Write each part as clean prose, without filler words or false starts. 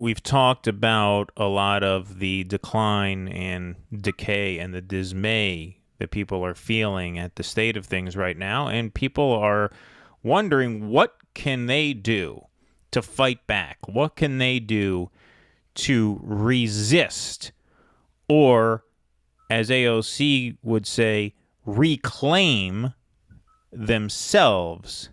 we've talked about a lot of the decline and decay and the dismay that people are feeling at the state of things right now, and people are wondering what can they do to fight back? What can they do to resist, or, as AOC would say, reclaim themselves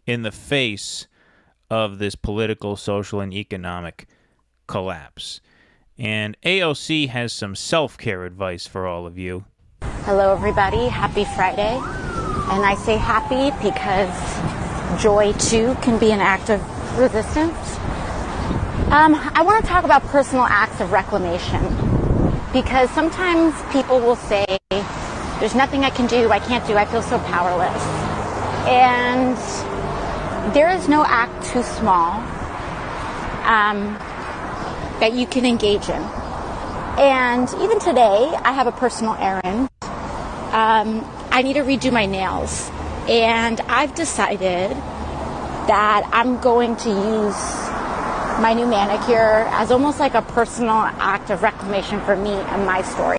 in the face of this political, social, and economic collapse? And AOC has some self-care advice for all of you. Hello, everybody. Happy Friday. And I say happy because joy, too, can be an act of resistance. I want to talk about personal acts of reclamation, because sometimes people will say, there's nothing I can do, I can't do, I feel so powerless. And there is no act too small that you can engage in. And even today, I have a personal errand. I need to redo my nails. And I've decided that I'm going to use my new manicure as almost like a personal act of reclamation for me and my story.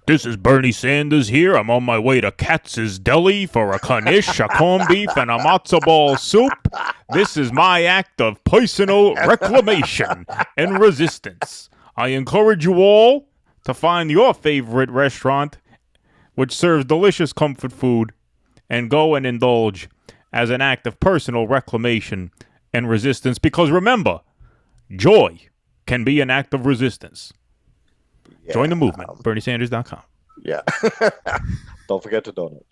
This is Bernie Sanders here. I'm on my way to Katz's Deli for a knish, a corned beef, and a matzo ball soup. This is my act of personal reclamation and resistance. I encourage you all to find your favorite restaurant which serves delicious comfort food and go and indulge as an act of personal reclamation and resistance. Because remember, joy can be an act of resistance. Yeah, join the movement. BernieSanders.com. Yeah. Don't forget to donate.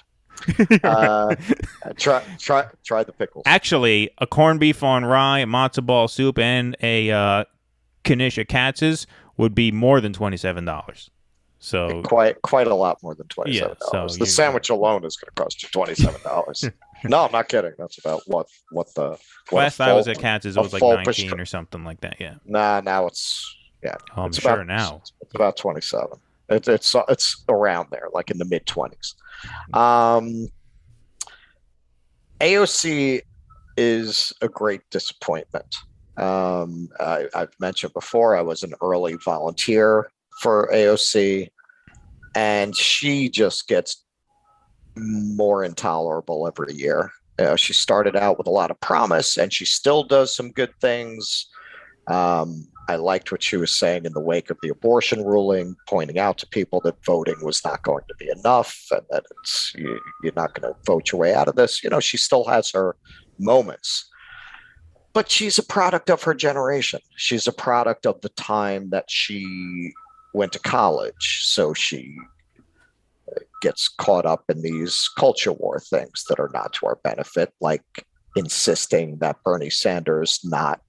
Try the pickles. Actually, a corned beef on rye, a matzo ball soup, and a knish at Katz's would be more than $27. So quite a lot more than $27. Yeah, so the sandwich alone is going to cost you $27. No, I'm not kidding. That's about what last I was at Katz's, it was like 19 or something like that. Yeah. Nah, now it's I'm sure now it's about 27. It's around there, like in the mid 20s. AOC is a great disappointment. I've mentioned before, I was an early volunteer for AOC, and she just gets more intolerable every year. She started out with a lot of promise, and she still does some good things. I liked what she was saying in the wake of the abortion ruling, pointing out to people that voting was not going to be enough, and that you're not going to vote your way out of this. You know, she still has her moments. But she's a product of her generation. She's a product of the time that she went to college. So she gets caught up in these culture war things that are not to our benefit, like insisting that Bernie Sanders not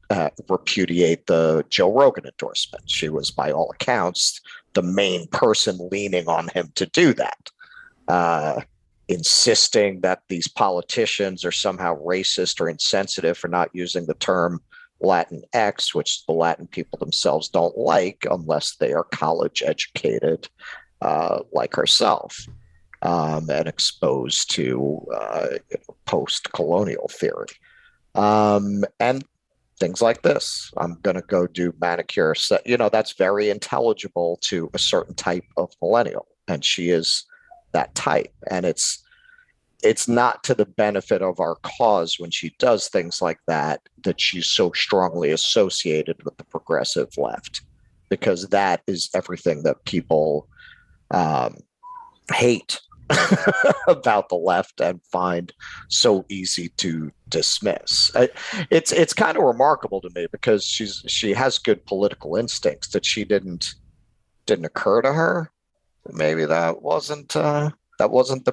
repudiate the Joe Rogan endorsement. She was, by all accounts, the main person leaning on him to do that. Insisting that these politicians are somehow racist or insensitive for not using the term Latin X, which the Latin people themselves don't like unless they are college educated like herself, and exposed to post-colonial theory. And things like this. I'm going to go do manicure. So, that's very intelligible to a certain type of millennial. And she is that type, and it's not to the benefit of our cause when she does things like that she's so strongly associated with the progressive left, because that is everything that people hate about the left and find so easy to dismiss. It's kind of remarkable to me, because she has good political instincts that she didn't occur to her. Maybe that wasn't the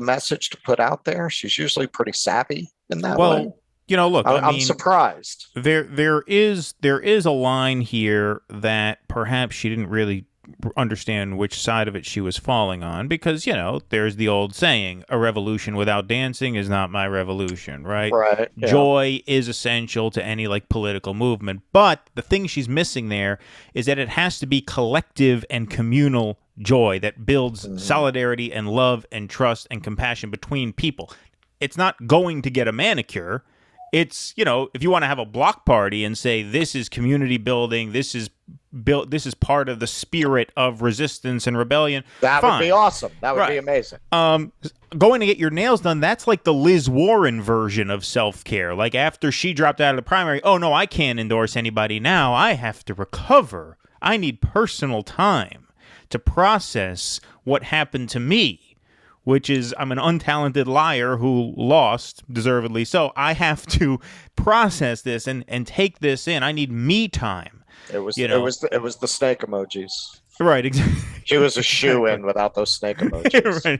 message to put out there. She's usually pretty savvy in that way. Look, I'm surprised. There is a line here that perhaps she didn't really understand which side of it she was falling on, because there's the old saying, a revolution without dancing is not my revolution, right? Right. Yeah. Joy is essential to any political movement, but the thing she's missing there is that it has to be collective and communal joy that builds solidarity and love and trust and compassion between people. It's not going to get a manicure. it's, you know, if you want to have a block party and say this is community building, this is part of the spirit of resistance and rebellion, That fine. would be awesome. That would Right. be amazing. Going to get your nails done, that's like the Liz Warren version of self-care. Like after she dropped out of the primary, oh no, I can't endorse anybody now. I have to recover. I need personal time to process what happened to me, which is I'm an untalented liar who lost, deservedly so. I have to process this and take this in. I need me time. It was You know? it was the snake emojis. Right, exactly. She was a shoe-in without those snake emojis. Right,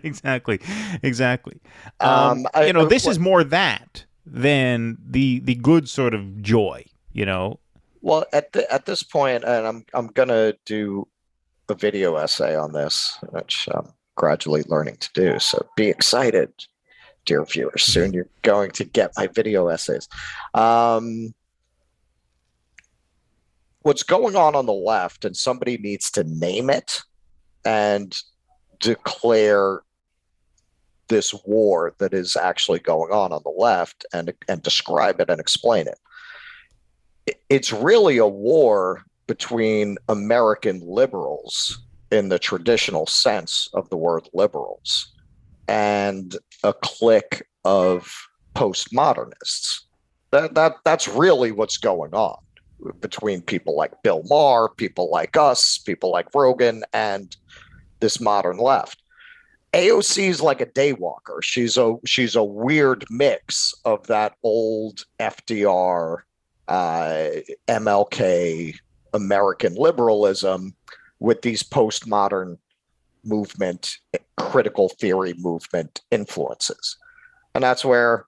exactly. I- This is more that than the good sort of joy, you know. Well, at this point, and I'm gonna do a video essay on this, which I'm gradually learning to do. So be excited, dear viewers. Soon you're going to get my video essays. What's going on the left, and somebody needs to name it and declare this war that is actually going on the left, and describe it and explain it. It's really a war between American liberals in the traditional sense of the word liberals and a clique of postmodernists. That's really what's going on between people like Bill Maher, people like us, people like Rogan, and this modern left. AOC is like a daywalker. She's a weird mix of that old FDR, MLK American liberalism with these postmodern movement, critical theory movement influences. And that's where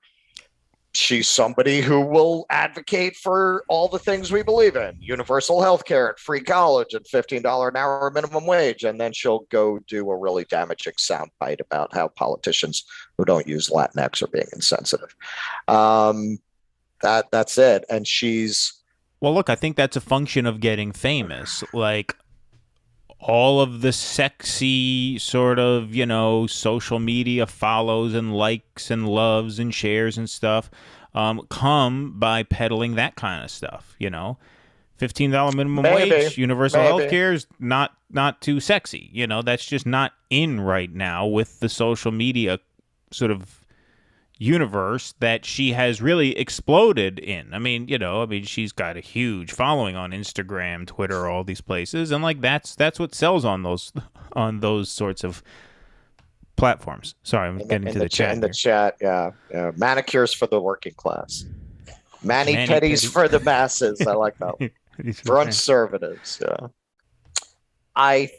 she's somebody who will advocate for all the things we believe in: universal health care and free college and $15 an hour minimum wage. And then she'll go do a really damaging soundbite about how politicians who don't use Latinx are being insensitive. That's it. And she's... Well, look, I think that's a function of getting famous. Like all of the sexy sort of, you know, social media follows and likes and loves and shares and stuff come by peddling that kind of stuff, you know. $15 minimum wage, universal health care is not too sexy. You know, that's just not in right now with the social media sort of universe that she has really exploded in. I mean, she's got a huge following on Instagram, Twitter, all these places, and like that's what sells on those sorts of platforms. Sorry, I'm getting to the chat. In the chat, yeah. Manicures for the working class. Mani-pedis for the masses. I like that. For conservatives, yeah. I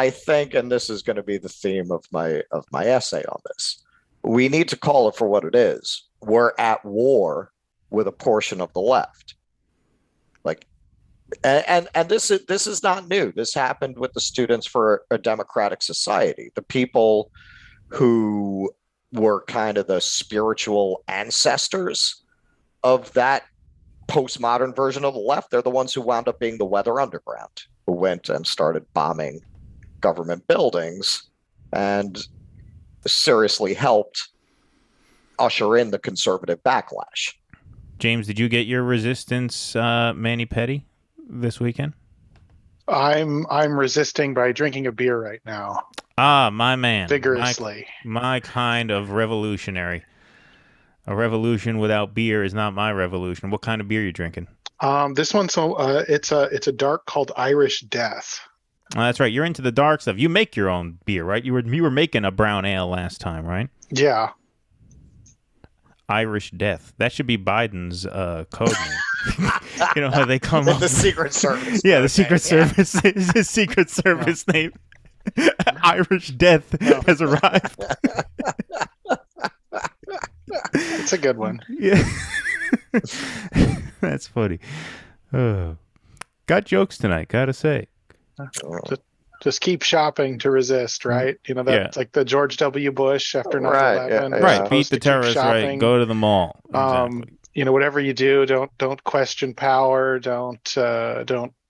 think, and this is going to be the theme of my essay on this, we need to call it for what it is. We're at war with a portion of the left. Like, and this is not new. This happened with the Students for a Democratic Society. The people who were kind of the spiritual ancestors of that postmodern version of the left, they're the ones who wound up being the Weather Underground, who went and started bombing government buildings and seriously helped usher in the conservative backlash. James, did you get your resistance mani-pedi this weekend? I'm resisting by drinking a beer right now. Ah, my man. Vigorously. My kind of revolutionary. A revolution without beer is not my revolution. What kind of beer are you drinking? This one's it's a dark called Irish Death. Oh, that's right. You're into the dark stuff. You make your own beer, right? You were making a brown ale last time, right? Yeah. Irish Death. That should be Biden's code name. You know how they come up. The Secret Service. Yeah, the Secret Service. The Secret Service name. Irish Death has arrived. It's a good one. Yeah. That's funny. Oh. Got jokes tonight, gotta say. Just keep shopping to resist, right? You know, that's like the George W. Bush after 9/11. Right, beat the terrorists, right? Go to the mall. Exactly. You know, whatever you do, don't question power. Don't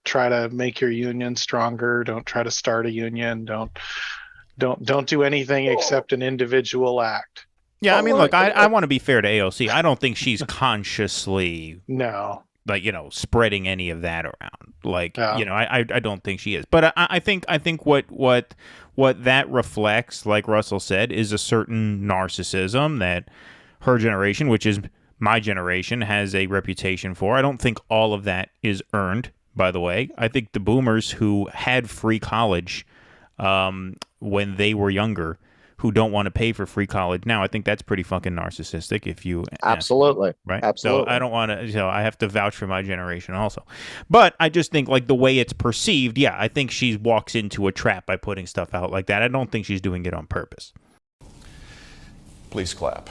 try to make your union stronger. Don't try to start a union. Don't do anything except an individual act. Yeah, I mean, look, I I want to be fair to AOC. I don't think she's consciously, No. like, spreading any of that around. Like, Yeah. I don't think she is. But I think what that reflects, like Russell said, is a certain narcissism that her generation, which is my generation, has a reputation for. I don't think all of that is earned, by the way. I think the boomers who had free college when they were younger, who don't want to pay for free college now, I think that's pretty fucking narcissistic if you absolutely. right? Absolutely. So I don't want to, I have to vouch for my generation also. But I just think, like, the way it's perceived, yeah, I think she walks into a trap by putting stuff out like that. I don't think she's doing it on purpose. Please clap.